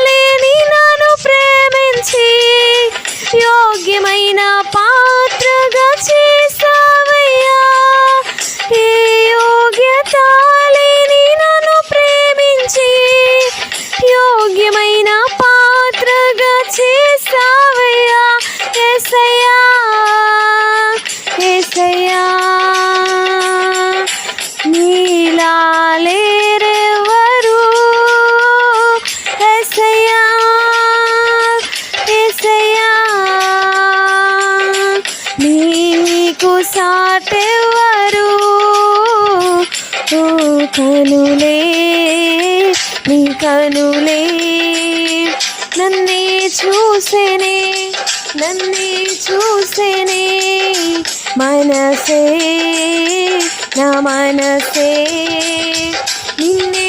లేని నన్ను ప్రేమించి యోగ్యమైన పాత్రగా చేసావయ్యా. ఏ యోగ్యత లేని నన్ను ప్రేమించి యోగ్యమైన పాత్రగా చేసావయ్యా. యేసయ్యా యేసయ్యా నీలా లేరెవరు. యేసయ్యా యేసయ్యా నీకు సాటెవరు. ఓ కనులే నీ కనులే నన్నే చూసేనే నన్నే చూసేనే. మనసే నా మనసే నిన్నే